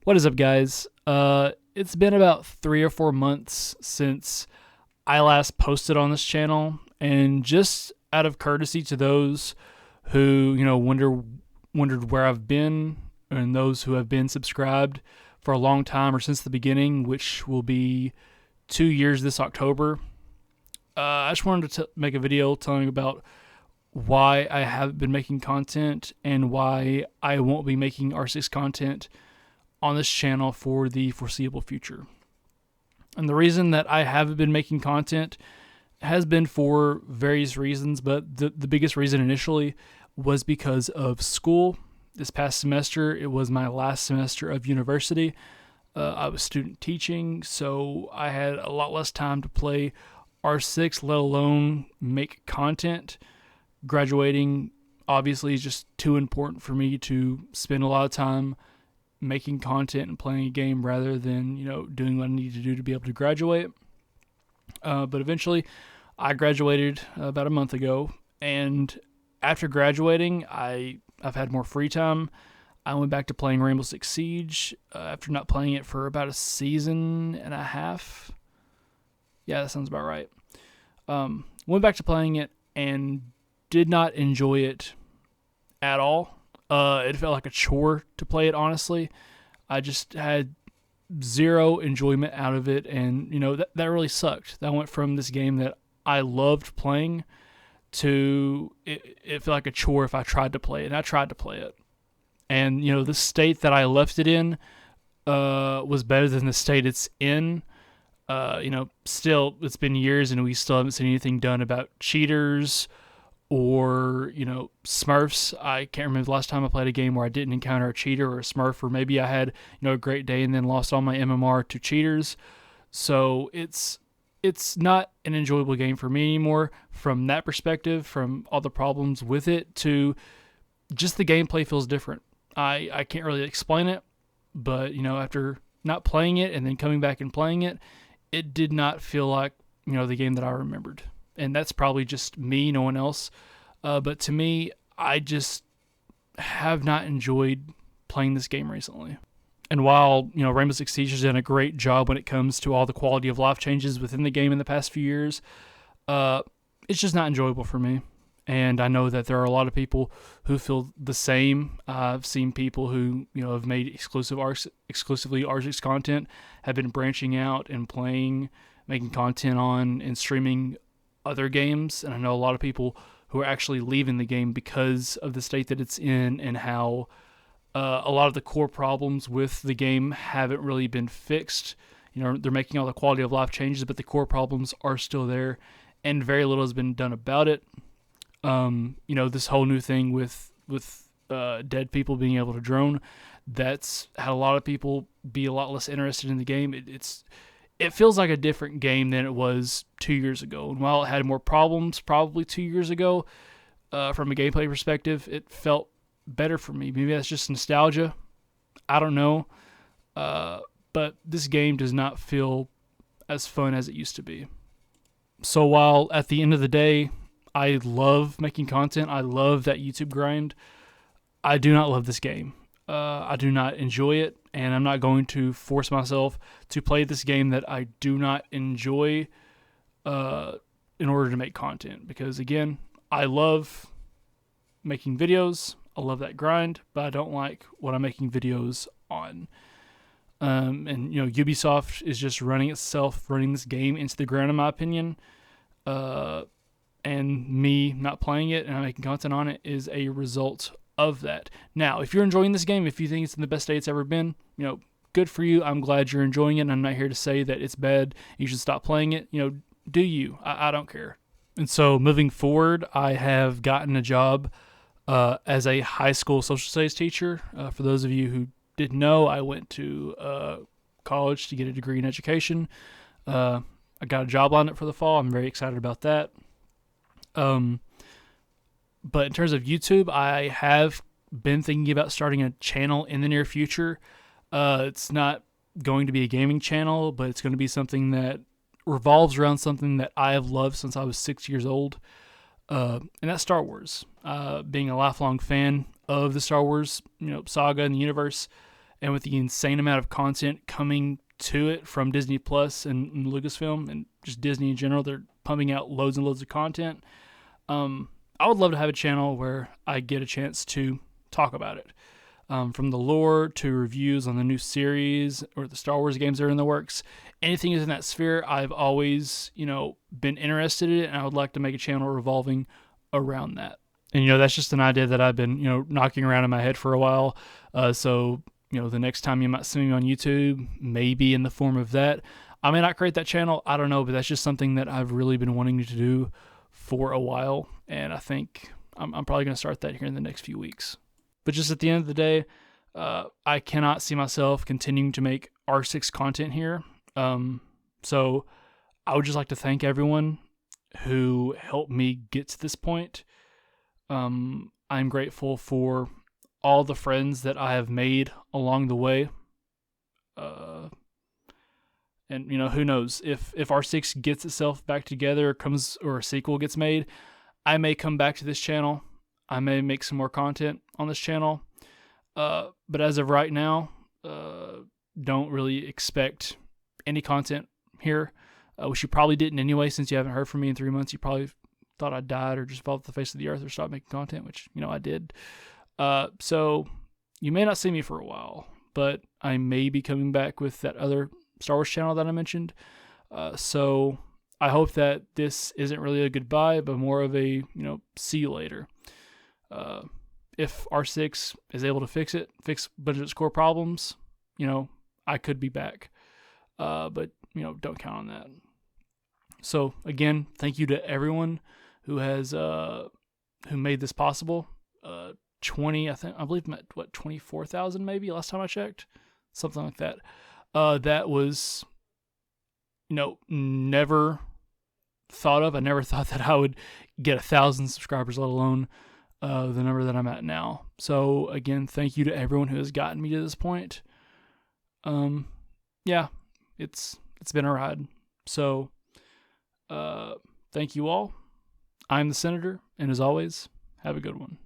What is up, guys? It's been about 3 or 4 months since I last posted on this channel, and just out of courtesy to those who wondered where I've been, and those who have been subscribed for a long time or since the beginning, which will be 2 years this October. I just wanted to make a video telling about why I haven't been making content and why I won't be making R6 content on this channel for the foreseeable future. And the reason that I haven't been making content has been for various reasons, but the biggest reason initially was because of school. This past semester, it was my last semester of university. I was student teaching, so I had a lot less time to play R6, let alone make content. Graduating obviously is just too important for me to spend a lot of time making content and playing a game rather than doing what I need to do to be able to graduate. But eventually I graduated about a month ago, and after graduating I've had more free time. I went back to playing Rainbow Six Siege after not playing it for about a season and a half. Yeah, that sounds about right. Went back to playing it and did not enjoy it at all. It felt like a chore to play it, honestly. I just had zero enjoyment out of it, and that really sucked. That went from this game that I loved playing to it felt like a chore if I tried to play it, and I tried to play it. And the state that I left it in was better than the state it's in. Still, it's been years and we still haven't seen anything done about cheaters or Smurfs. I can't remember the last time I played a game where I didn't encounter a cheater or a Smurf, or maybe I had a great day and then lost all my MMR to cheaters. So it's not an enjoyable game for me anymore from that perspective, from all the problems with it, to just the gameplay feels different. I can't really explain it, but after not playing it and then coming back and playing it, it did not feel like the game that I remembered. And that's probably just me, no one else. But to me, I just have not enjoyed playing this game recently. And while Rainbow Six Siege has done a great job when it comes to all the quality of life changes within the game in the past few years, it's just not enjoyable for me. And I know that there are a lot of people who feel the same. I've seen people who have made exclusively R6 content, have been branching out and playing, making content on and streaming other games. And I know a lot of people who are actually leaving the game because of the state that it's in, and how a lot of the core problems with the game haven't really been fixed. They're making all the quality of life changes, but the core problems are still there, and very little has been done about it. This whole new thing with dead people being able to drone, that's had a lot of people be a lot less interested in the game. It feels like a different game than it was 2 years ago. And while it had more problems probably 2 years ago, from a gameplay perspective, it felt better for me. Maybe that's just nostalgia. I don't know. But this game does not feel as fun as it used to be. So while at the end of the day, I love making content, I love that YouTube grind, I do not love this game. I do not enjoy it, and I'm not going to force myself to play this game that I do not enjoy in order to make content. Because again, I love making videos, I love that grind, but I don't like what I'm making videos on. And Ubisoft is just running this game into the ground, in my opinion. And me not playing it and not making content on it is a result of that. Now, if you're enjoying this game, if you think it's in the best state it's ever been, good for you. I'm glad you're enjoying it, and I'm not here to say that it's bad, you should stop playing it. Do you? I don't care. And so moving forward, I have gotten a job as a high school social studies teacher. For those of you who didn't know, I went to college to get a degree in education. I got a job on it for the fall. I'm very excited about that. But in terms of YouTube, I have been thinking about starting a channel in the near future. It's not going to be a gaming channel, but it's going to be something that revolves around something that I have loved since I was 6 years old. And that's Star Wars. Being a lifelong fan of the Star Wars, saga and the universe, and with the insane amount of content coming to it from Disney Plus and Lucasfilm and just Disney in general, they're pumping out loads and loads of content. I would love to have a channel where I get a chance to talk about it. From the lore to reviews on the new series or the Star Wars games that are in the works. Anything is in that sphere, I've always, been interested in it, and I would like to make a channel revolving around that. And, that's just an idea that I've been, knocking around in my head for a while. So, the next time you might see me on YouTube, maybe in the form of that. I may not create that channel, I don't know, but that's just something that I've really been wanting to do for a while, and I think I'm probably going to start that here in the next few weeks. But just at the end of the day, I cannot see myself continuing to make R6 content here. So I would just like to thank everyone who helped me get to this point. I'm grateful for all the friends that I have made along the way. And who knows, if R6 gets itself back together, or a sequel gets made, I may come back to this channel. I may make some more content on this channel. But as of right now, don't really expect any content here, which you probably didn't anyway, since you haven't heard from me in 3 months. You probably thought I died or just fell off the face of the earth or stopped making content, which, I did. So you may not see me for a while, but I may be coming back with that other Star Wars channel that I mentioned. So I hope that this isn't really a goodbye, but more of a, see you later. If R6 is able to fix a bunch of its core problems, I could be back. But, don't count on that. So again, thank you to everyone who has, who made this possible. I believe I'm at 24,000 maybe last time I checked, something like that. That was, never thought of. I never thought that I would get 1,000 subscribers, let alone the number that I'm at now. So again, thank you to everyone who has gotten me to this point. Yeah, it's been a ride. So, thank you all. I'm the Senator, and as always, have a good one.